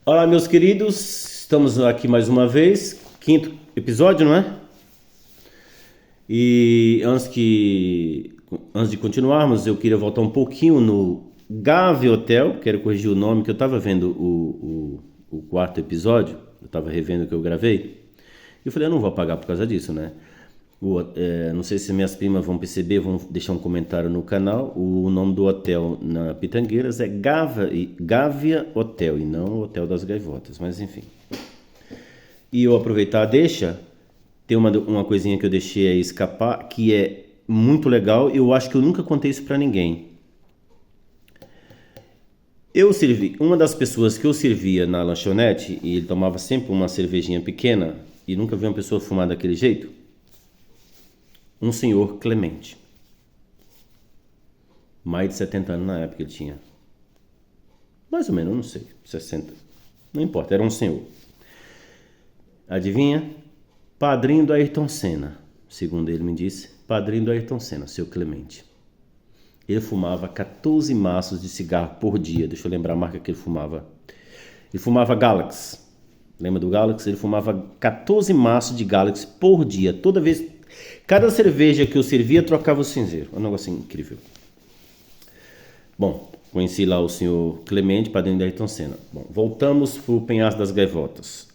Olá, meus queridos, estamos aqui mais uma vez, quinto episódio, não é? E antes de continuarmos, eu queria voltar um pouquinho no Gave Hotel. Quero corrigir o nome, que eu estava vendo o quarto episódio, eu estava revendo o que eu gravei, e eu falei, eu não vou apagar por causa disso, né? Não sei se minhas primas vão perceber, vão deixar um comentário no canal. O nome do hotel na Pitangueiras é Gávea Hotel e não Hotel das Gaivotas, mas enfim. E eu aproveitar, tem uma coisinha que eu deixei aí escapar, que é muito legal. Eu acho que eu nunca contei isso pra ninguém. Uma das pessoas que eu servia na lanchonete, e ele tomava sempre uma cervejinha pequena, e nunca vi uma pessoa fumar daquele jeito, um senhor Clemente. Mais de 70 anos na época ele tinha. Mais ou menos, não sei, 60. Não importa, era um senhor. Adivinha? Padrinho do Ayrton Senna, segundo ele me disse. Padrinho do Ayrton Senna, seu Clemente. Ele fumava 14 maços de cigarro por dia. Deixa eu lembrar a marca que ele fumava. Ele fumava Galaxy. Lembra do Galaxy? Ele fumava 14 maços de Galaxy por dia. Toda vez, cada cerveja que eu servia, trocava o cinzeiro. É um negócio incrível. Bom, conheci lá o senhor Clemente, padrinho da Ayrton Senna. Bom, voltamos para o Penhasco das Gaivotas,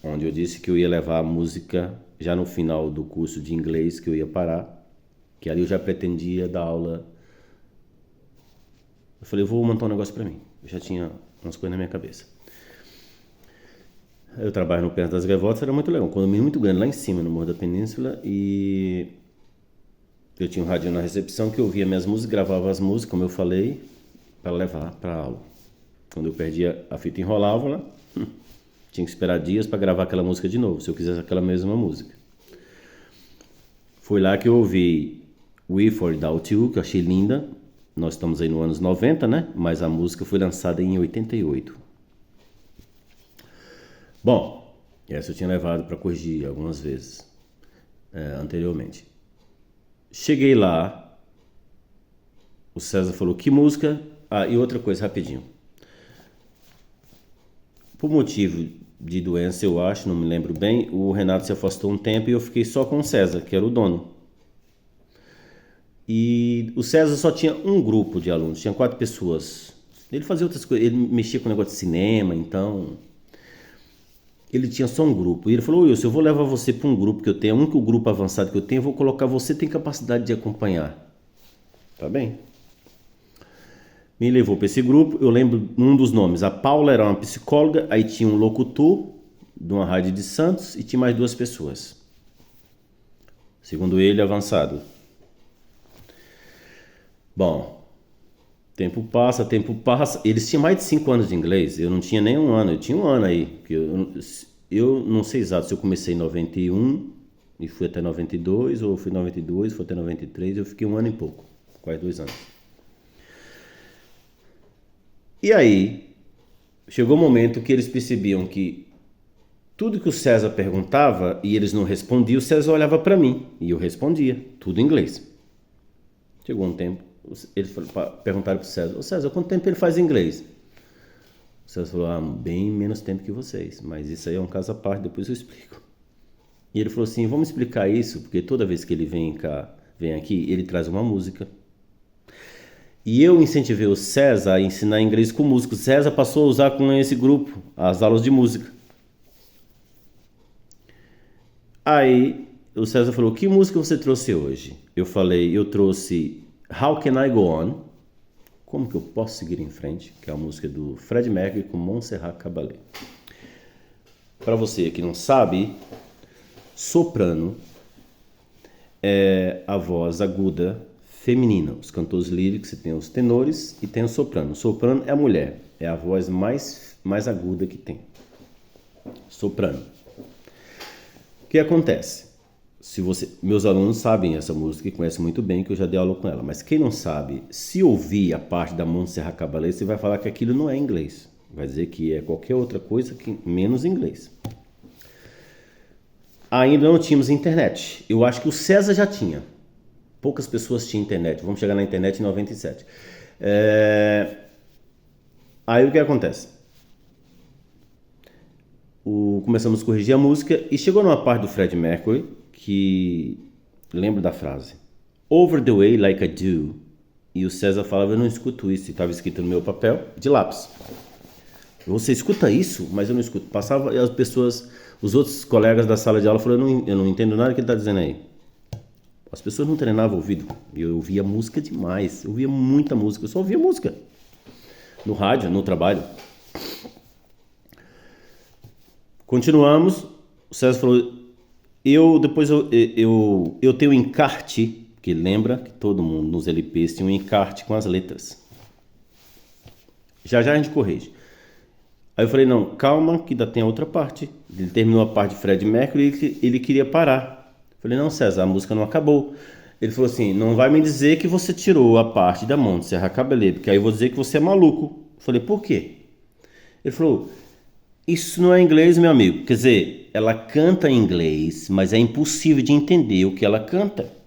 onde eu disse que eu ia levar a música já no final do curso de inglês, que eu ia parar, que ali eu já pretendia dar aula. Eu falei, eu vou montar um negócio para mim. Eu já tinha umas coisas na minha cabeça. Eu trabalho no Penhasco das Gaivotas, era muito legal, um condomínio muito grande lá em cima, no Morro da Península, e eu tinha um rádio na recepção que eu ouvia minhas músicas, gravava as músicas, como eu falei, para levar para aula. Quando eu perdia a fita, enrolava lá, tinha que esperar dias para gravar aquela música de novo, se eu quisesse aquela mesma música. Foi lá que eu ouvi We For Doubt You, que eu achei linda. Nós estamos aí nos anos 90, né? Mas a música foi lançada em 88. Bom, essa eu tinha levado para corrigir algumas vezes anteriormente. Cheguei lá, o César falou, que música? Ah, e outra coisa, rapidinho. Por motivo de doença, eu acho, não me lembro bem, o Renato se afastou um tempo e eu fiquei só com o César, que era o dono. E o César só tinha um grupo de alunos, tinha 4 pessoas. Ele fazia outras coisas, ele mexia com o negócio de cinema, então ele tinha só um grupo. E ele falou, Wilson, eu vou levar você para um grupo que eu tenho, o único grupo avançado que eu tenho, eu vou colocar você, tem capacidade de acompanhar. Tá bem? Me levou para esse grupo, eu lembro um dos nomes, a Paula era uma psicóloga, aí tinha um locutor de uma rádio de Santos e tinha mais 2 pessoas. Segundo ele, avançado. Bom, tempo passa, eles tinham mais de 5 anos de inglês, eu não tinha nem um ano, eu tinha um ano aí, porque eu não sei exato se eu comecei em 91 e fui até 92, ou fui em 92, fui até 93, eu fiquei um ano e pouco, quase 2 anos. E aí, chegou o um momento que eles percebiam que tudo que o César perguntava e eles não respondiam, o César olhava para mim e eu respondia, tudo em inglês. Chegou um tempo, eles perguntaram para o César, ô César, quanto tempo ele faz inglês? O César falou, bem menos tempo que vocês, mas isso aí é um caso à parte, depois eu explico. E ele falou assim, vamos explicar isso, porque toda vez que ele vem aqui, ele traz uma música. E eu incentivei o César a ensinar inglês com música. O César passou a usar com esse grupo as aulas de música. Aí o César falou, que música você trouxe hoje? Eu falei, eu trouxe How Can I Go On? Como que eu posso seguir em frente? Que é a música do Fred Mercury com Montserrat Caballé. Para você que não sabe, soprano é a voz aguda feminina. Os cantores líricos tem os tenores e tem o soprano. O soprano é a mulher, é a voz mais aguda que tem. Soprano. O que acontece? Meus alunos sabem essa música e conhecem muito bem, que eu já dei aula com ela. Mas quem não sabe, se ouvir a parte da Montserrat Caballé, você vai falar que aquilo não é inglês. Vai dizer que é qualquer outra coisa que menos inglês. Ainda não tínhamos internet. Eu acho que o César já tinha. Poucas pessoas tinham internet. Vamos chegar na internet em 97. Aí o que acontece? começamos a corrigir a música e chegou numa parte do Freddie Mercury que lembro da frase Over the way like I do, e o César falava, eu não escuto isso, e estava escrito no meu papel de lápis. Você escuta isso? Mas eu não escuto. Passava e as pessoas, os outros colegas da sala de aula falaram, eu não entendo nada que ele está dizendo aí. As pessoas não treinavam o ouvido. Eu ouvia música demais, eu ouvia muita música, eu só ouvia música. No rádio, no trabalho. Continuamos, o César falou, eu tenho encarte, que lembra que todo mundo nos LPs tinha um encarte com as letras. Já a gente corrige. Aí eu falei, não, calma que ainda tem a outra parte. Ele terminou a parte de Freddie Mercury e ele queria parar. Eu falei, não, César, a música não acabou. Ele falou assim, não vai me dizer que você tirou a parte da Montserrat Caballé, porque aí eu vou dizer que você é maluco. Eu falei, por quê? Ele falou, isso não é inglês, meu amigo. Quer dizer, ela canta em inglês, mas é impossível de entender o que ela canta.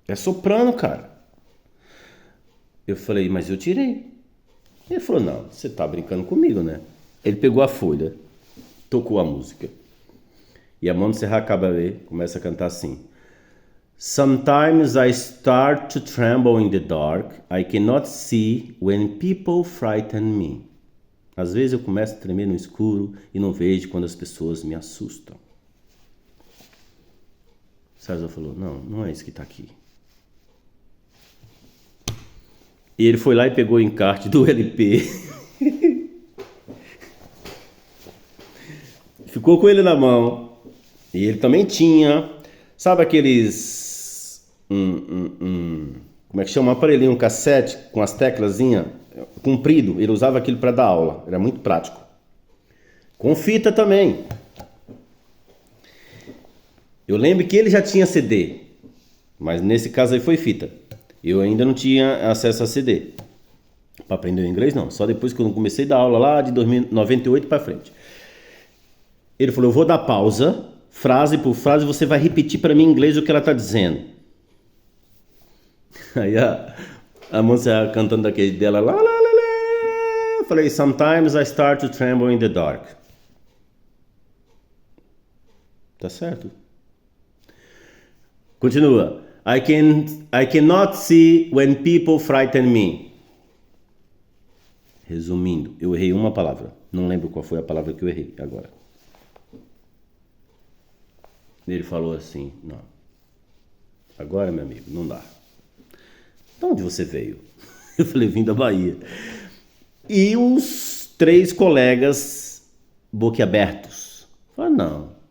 É soprano, cara. Eu falei, mas eu tirei. Ele falou, não, você tá brincando comigo, né? Ele pegou a folha, tocou a música. E a Montserrat Caballé começa a cantar assim. Sometimes I start to tremble in the dark. I cannot see when people frighten me. Às vezes eu começo a tremer no escuro e não vejo quando as pessoas me assustam. César falou, não é isso que tá aqui. E ele foi lá e pegou o encarte do LP. Ficou com ele na mão. E ele também tinha, sabe aqueles como é que chama? Um aparelhinho, um cassete com as teclazinhas comprido. Ele usava aquilo para dar aula. Era muito prático. Com fita também. Eu lembro que ele já tinha CD, mas nesse caso aí foi fita. Eu ainda não tinha acesso a CD. Para aprender o inglês, não. Só depois que eu comecei a dar aula lá de 98 para frente. Ele falou, eu vou dar pausa, frase por frase, você vai repetir para mim em inglês o que ela está dizendo. Aí a moça cantando daquele dela, lá, lá, lá, lá. Eu falei, sometimes I start to tremble in the dark. Tá certo. Continua. I cannot see when people frighten me. Resumindo, eu errei uma palavra. Não lembro qual foi a palavra que eu errei agora. Ele falou assim, não. Agora, meu amigo, não dá. De onde você veio? Eu falei, vim da Bahia. E os 3 colegas boquiabertos. Falaram, não.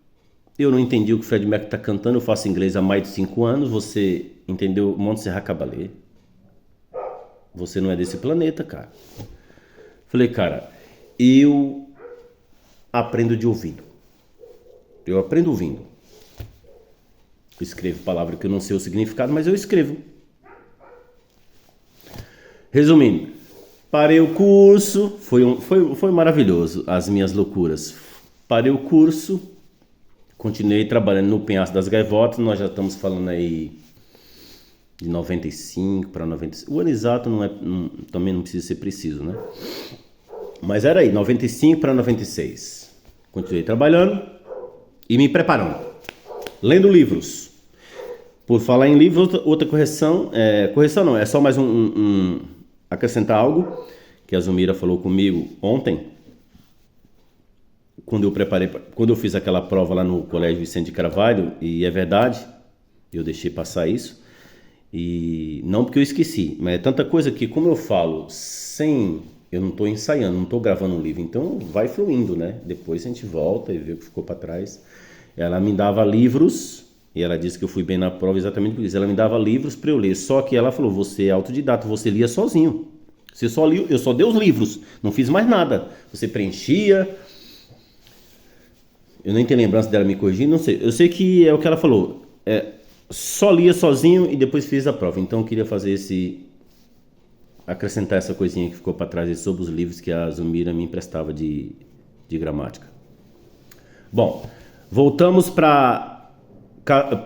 Eu não entendi o que o Freddie Mercury está cantando, eu faço inglês há mais de 5 anos, você entendeu Montserrat Caballé? Você não é desse planeta, cara. Falei, cara, eu aprendo de ouvido. Eu aprendo ouvindo. Eu escrevo palavra que eu não sei o significado, mas eu escrevo. Resumindo, parei o curso, foi maravilhoso as minhas loucuras. Parei o curso, continuei trabalhando no Penhasco das Gaivotas, nós já estamos falando aí de 95 para 96. O ano exato também não precisa ser preciso, né? Mas era aí, 95 para 96. Continuei trabalhando e me preparando, lendo livros. Por falar em livros, outra correção, correção não, é só mais acrescentar algo que a Zumira falou comigo ontem, quando eu fiz aquela prova lá no Colégio Vicente de Carvalho, e é verdade, eu deixei passar isso, e não porque eu esqueci, mas é tanta coisa que, como eu falo, eu não estou ensaiando, não estou gravando um livro, então vai fluindo, né? Depois a gente volta e vê o que ficou para trás. Ela me dava livros, e ela disse que eu fui bem na prova exatamente por isso. Ela me dava livros para eu ler, só que ela falou, você é autodidata, você lia sozinho. Eu só dei os livros, não fiz mais nada. Você preenchia. Eu nem tenho lembrança dela me corrigindo, não sei. Eu sei que é o que ela falou. Só lia sozinho e depois fiz a prova. Então eu queria fazer acrescentar essa coisinha que ficou para trás sobre os livros que a Zumira me emprestava de gramática. Bom, voltamos para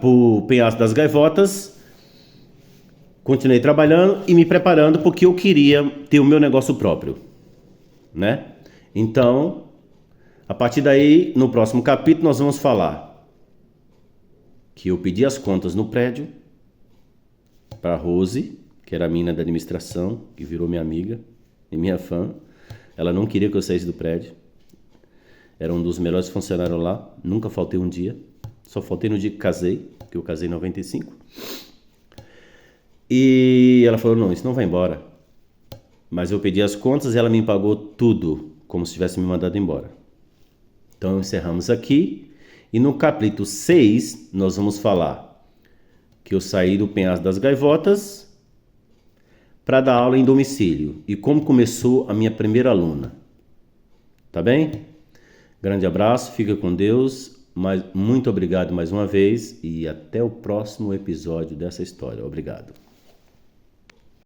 o Penhasco das Gaivotas. Continuei trabalhando e me preparando porque eu queria ter o meu negócio próprio, né? Então, A partir daí, no próximo capítulo, nós vamos falar que eu pedi as contas no prédio para Rose, que era a mina da administração, que virou minha amiga e minha fã. Ela não queria que eu saísse do prédio. Era um dos melhores funcionários lá. Nunca faltei um dia. Só faltei no dia que casei, que eu casei em 95. E ela falou, não, isso não vai embora. Mas eu pedi as contas e ela me pagou tudo, como se tivesse me mandado embora. Então encerramos aqui. E no capítulo 6, nós vamos falar que eu saí do Penhasco das Gaivotas para dar aula em domicílio. E como começou a minha primeira aluna. Tá bem? Grande abraço, fica com Deus. Muito obrigado mais uma vez e até o próximo episódio dessa história. Obrigado.